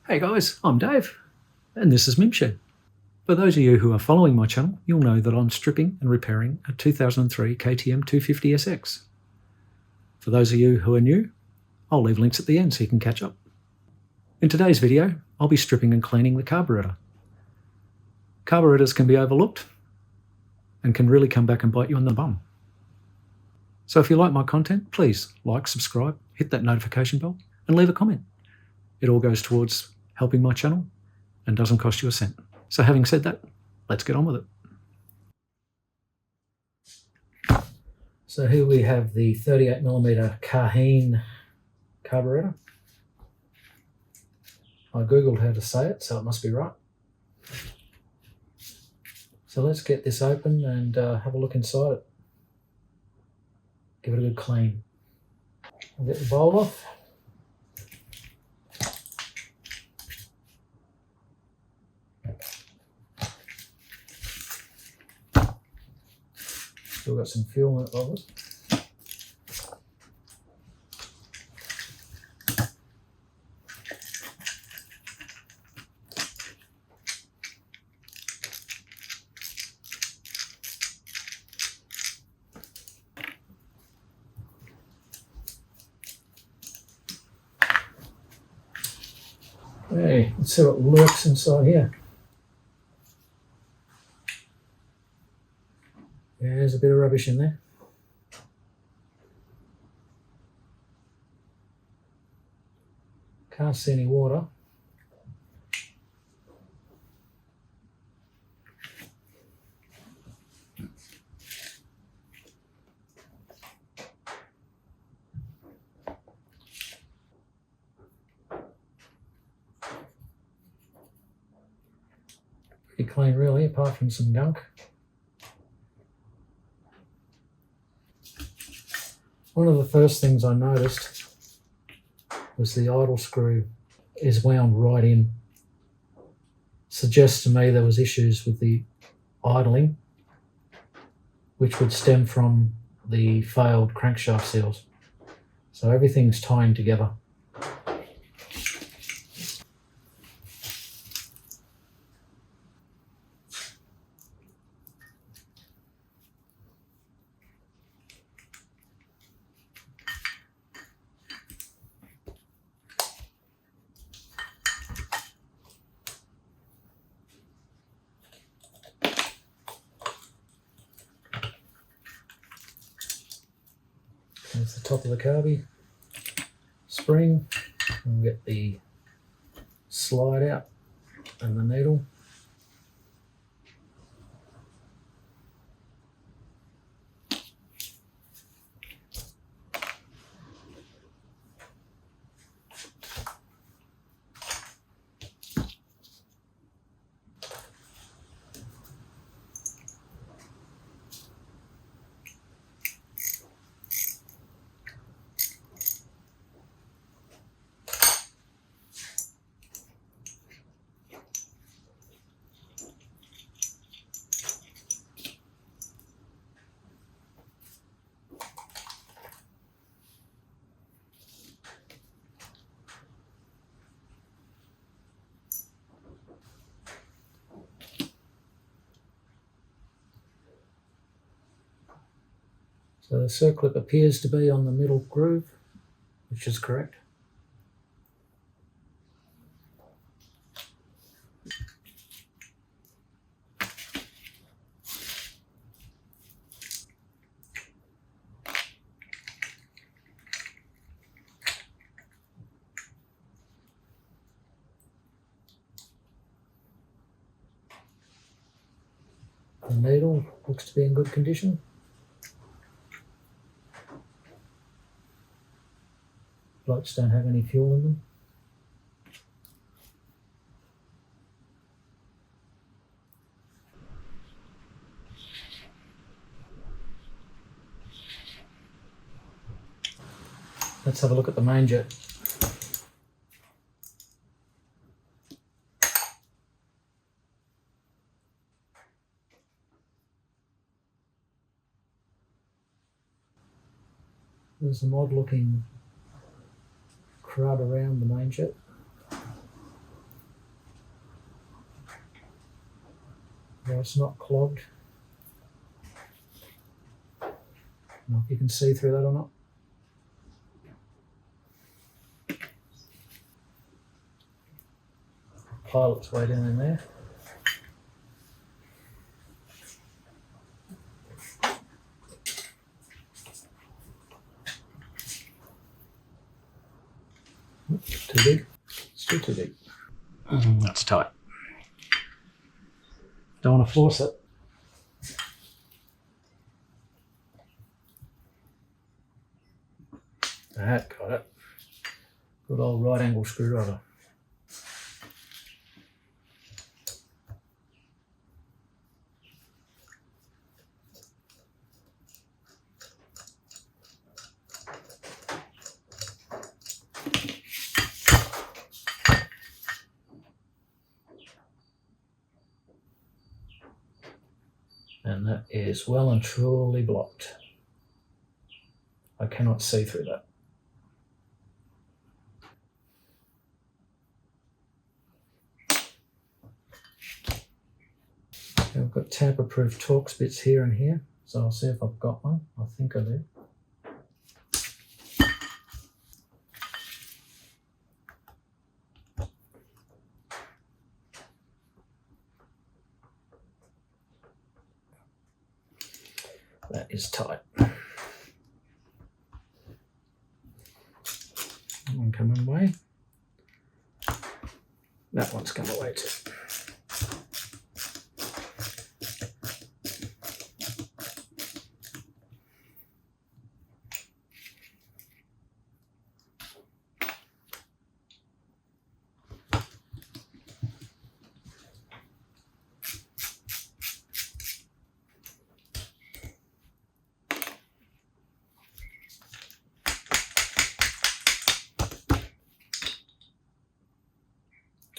Hey guys, I'm Dave, and this is Mimshed. For those of you who are following my channel, you'll know that I'm stripping and repairing a 2003 KTM250SX. For those of you who are new, I'll leave links at the end so you can catch up. In today's video, I'll be stripping and cleaning the carburettor. Carburettors can be overlooked and can really come back and bite you in the bum. So if you like my content, please like, subscribe, hit that notification bell, and leave a comment. It all goes towards helping my channel and doesn't cost you a cent. So having said that, let's get on with it. So here we have the 38mm Caheen carburettor. I googled how to say it, so it must be right. So let's get this open and have a look inside it. Give it a good clean. I'll get the bowl off. Still got some fuel in it, bubbles. Okay, let's see what lurks inside here. Yeah, there's a bit of rubbish in there. Can't see any water. Pretty clean really, apart from some gunk. One of the first things I noticed was the idle screw is wound right in. Suggests to me there was issues with the idling, which would stem from the failed crankshaft seals. So everything's tying together. There's the top of the carby spring. We'll get the slide out and the needle. So the circlip appears to be on the middle groove, which is correct. The needle looks to be in good condition. Blokes don't have any fuel in them. Let's have a look at the main jet. There's some odd looking crud around the main jet. Well, it's not clogged. I don't know if you can see through that or not. Pilot's way down in there. Too deep. Still too deep. That's tight. Don't want to force it. That got it. Good old right angle screwdriver. And that is well and truly blocked. I cannot see through that. I've got tamper-proof Torx bits here and here, so I'll see if I've got one. I think I do. That is tight. That one coming away. That one's come away too.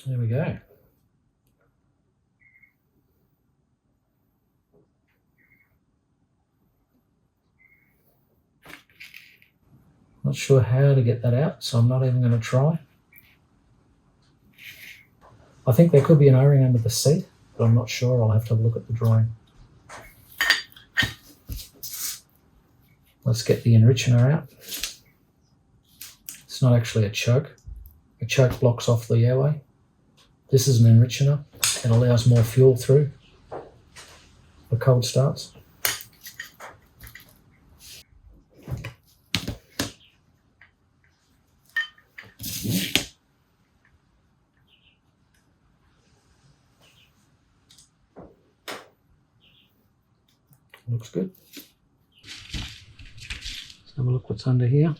There we go. Not sure how to get that out, so I'm not even going to try. I think there could be an O-ring under the seat, but I'm not sure. I'll have to look at the drawing. Let's get the enrichener out. It's not actually a choke. A choke blocks off the airway. This is an enrichener. It allows more fuel through for cold starts. Looks good. Let's have a look what's under here.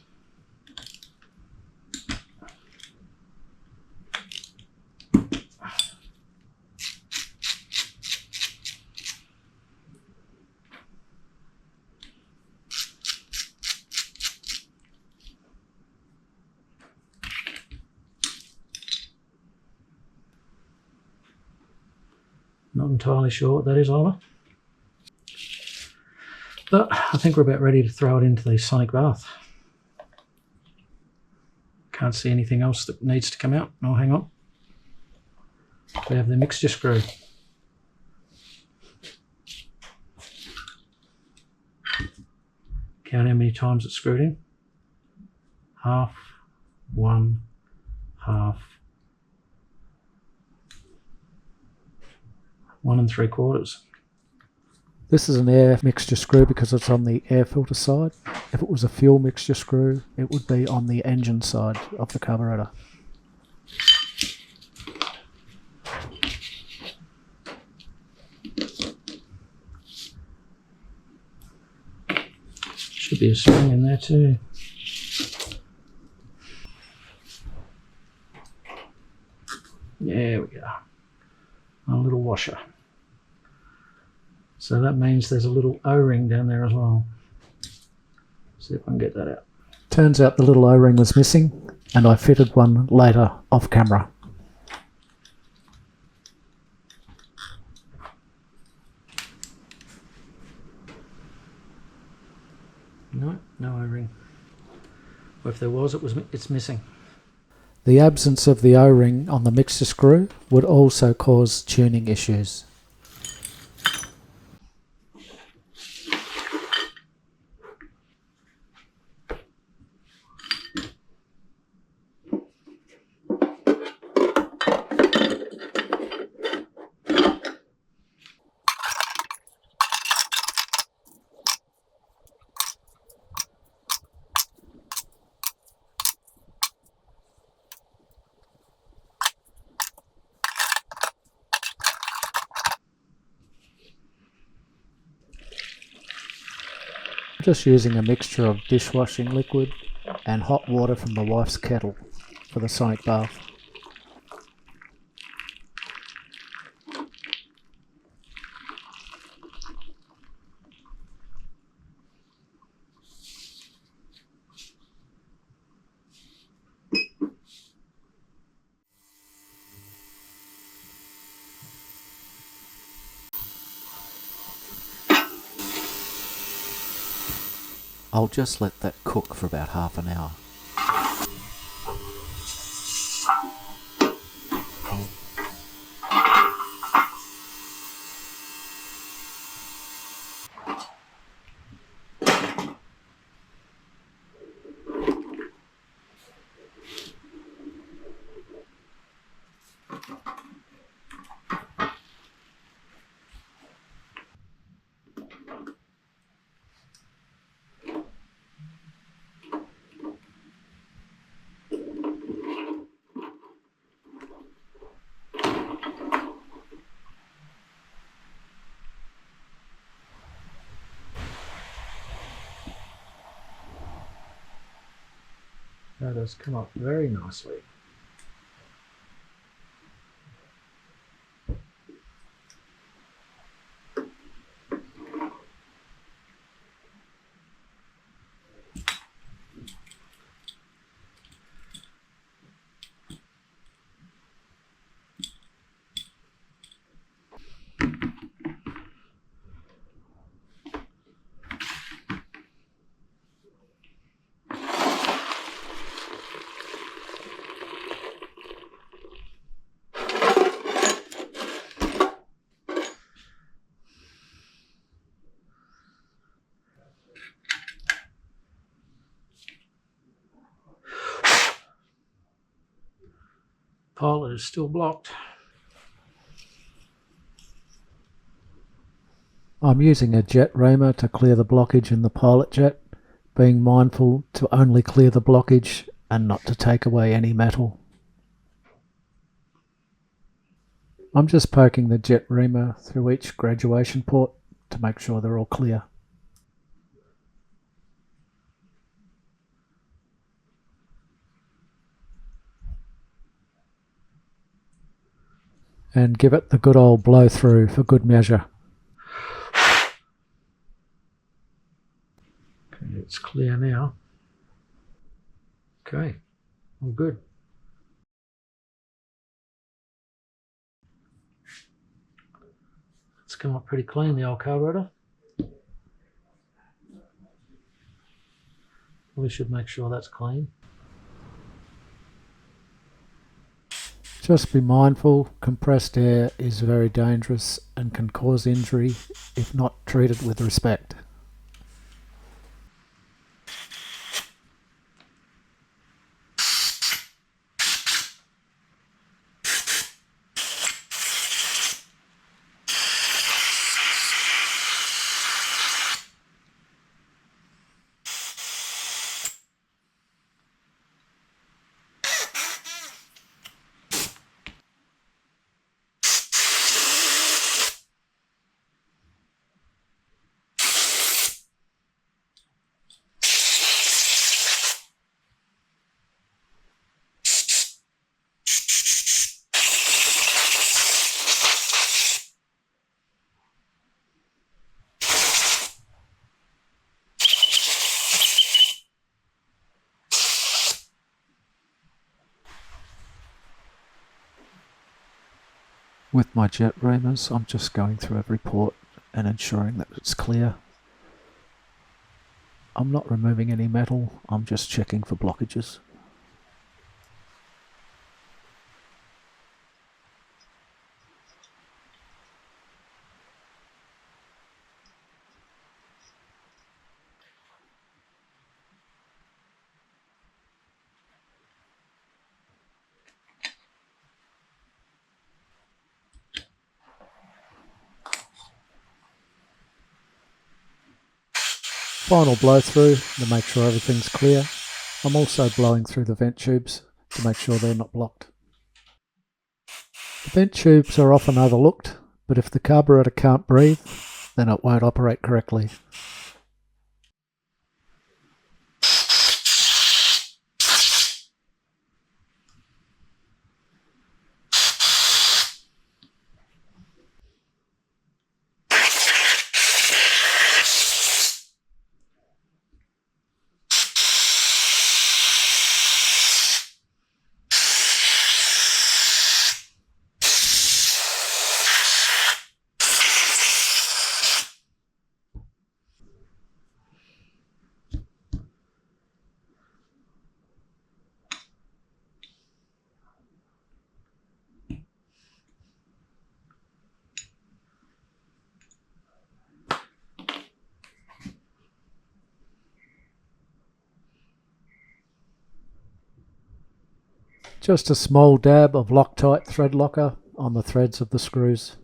Not entirely sure what that is either. But I think we're about ready to throw it into the sonic bath. Can't see anything else that needs to come out. Oh, hang on. We have the mixture screw. Count how many times it's screwed in. Half, 1, half, 1 3/4. This is an air mixture screw because it's on the air filter side. If it was a fuel mixture screw, it would be on the engine side of the carburetor. Should be a spring in there too. There we go. A little washer. So that means there's a little O-ring down there as well. See if I can get that out. Turns out the little O-ring was missing, and I fitted one later off camera. No O-ring. Or if there was, it's missing. The absence of the O-ring on the mixer screw would also cause tuning issues. Just using a mixture of dishwashing liquid and hot water from the wife's kettle for the sonic bath. I'll just let that cook for about half an hour. That has come up very nicely. Pilot is still blocked. I'm using a jet reamer to clear the blockage in the pilot jet, being mindful to only clear the blockage and not to take away any metal. I'm just poking the jet reamer through each graduation port to make sure they're all clear. And give it the good old blow through for good measure. Okay, it's clear now. Okay, all good. It's come up pretty clean, the old carburetor. We should make sure that's clean. Just be mindful, compressed air is very dangerous and can cause injury if not treated with respect. With my jet reamers, I'm just going through every port and ensuring that it's clear. I'm not removing any metal, I'm just checking for blockages. Final blow through to make sure everything's clear. I'm also blowing through the vent tubes to make sure they're not blocked. The vent tubes are often overlooked, but if the carburetor can't breathe, then it won't operate correctly. Just a small dab of Loctite thread locker on the threads of the screws.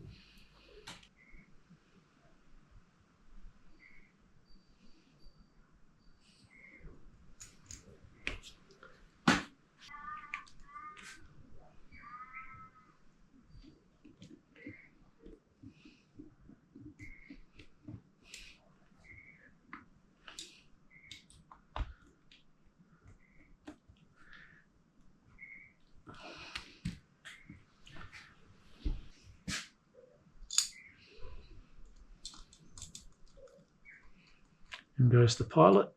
And goes the pilot.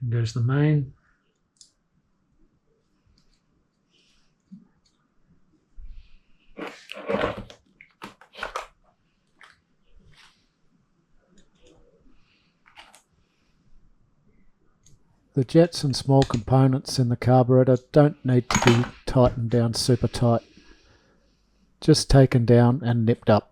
And goes the main. The jets and small components in the carburettor don't need to be tightened down super tight, just taken down and nipped up.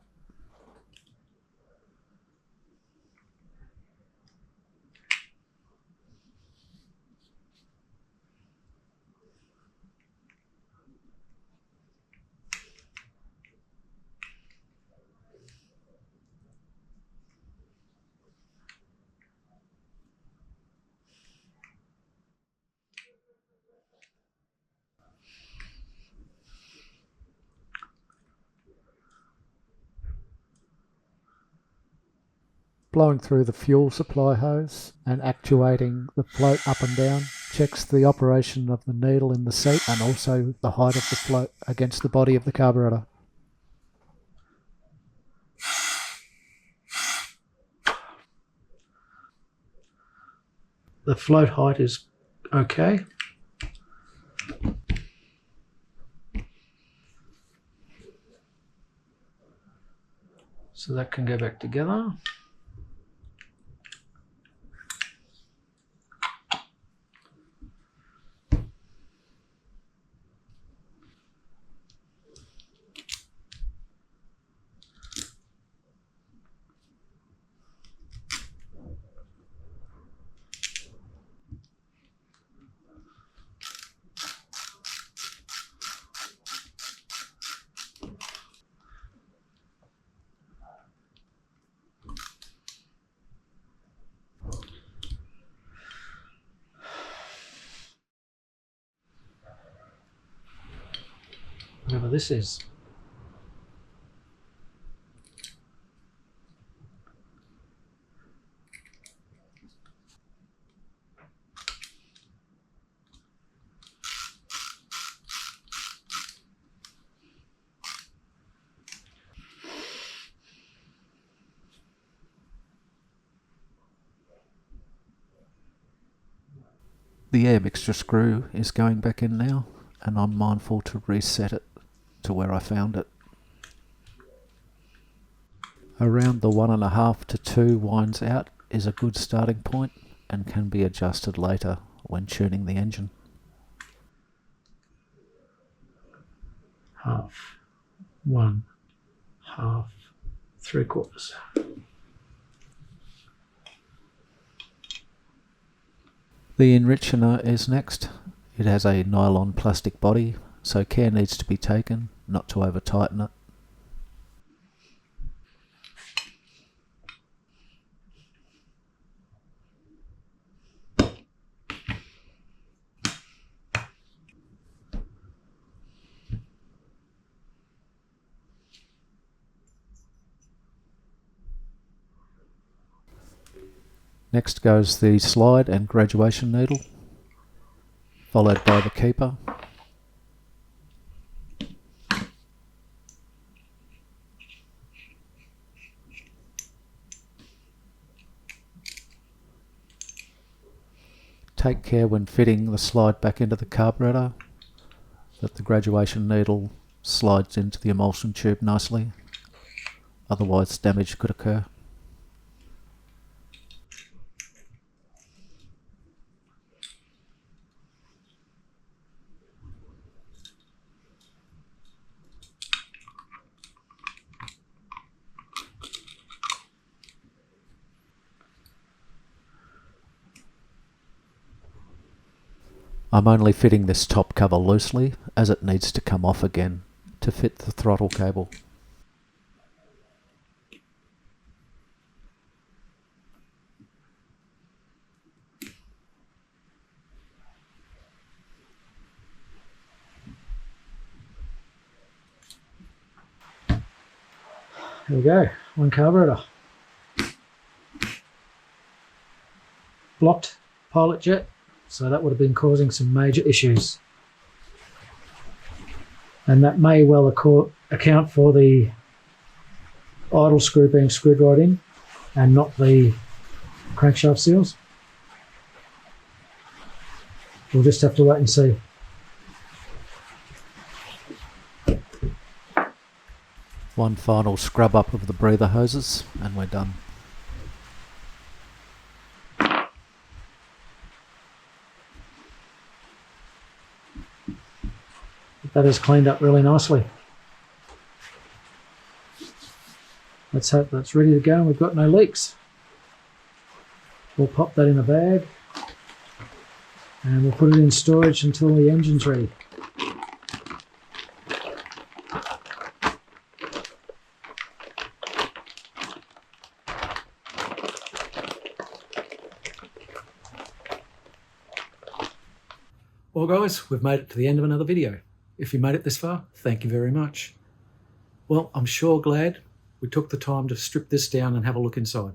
Blowing through the fuel supply hose and actuating the float up and down checks the operation of the needle in the seat and also the height of the float against the body of the carburettor. The float height is okay. So that can go back together. Whatever this is. The air mixture screw is going back in now, and I'm mindful to reset it to where I found it. Around the 1.5 to 2 winds out is a good starting point and can be adjusted later when tuning the engine. Half, 1, half, 3/4. The enrichener is next. It has a nylon plastic body, so care needs to be taken not to over tighten it. Next goes the slide and graduation needle, followed by the keeper. Take care when fitting the slide back into the carburettor that the graduation needle slides into the emulsion tube nicely, otherwise damage could occur. I'm only fitting this top cover loosely as it needs to come off again to fit the throttle cable. There we go, one carburetor. Blocked pilot jet, so that would have been causing some major issues. And that may well account for the idle screw being screwed right in and not the crankshaft seals. We'll just have to wait and see. One final scrub up of the breather hoses and we're done. That is cleaned up really nicely. Let's hope that's ready to go and we've got no leaks. We'll pop that in a bag and we'll put it in storage until the engine's ready. Well guys, we've made it to the end of another video. If you made it this far, thank you very much. Well, I'm sure glad we took the time to strip this down and have a look inside.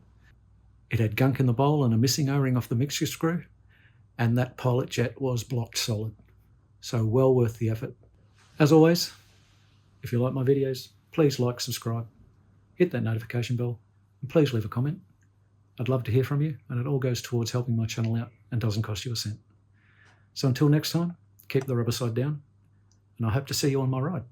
It had gunk in the bowl and a missing O-ring off the mixture screw, and that pilot jet was blocked solid. So well worth the effort. As always, if you like my videos, please like, subscribe, hit that notification bell, and please leave a comment. I'd love to hear from you, and it all goes towards helping my channel out and doesn't cost you a cent. So until next time, keep the rubber side down, and I hope to see you on my ride.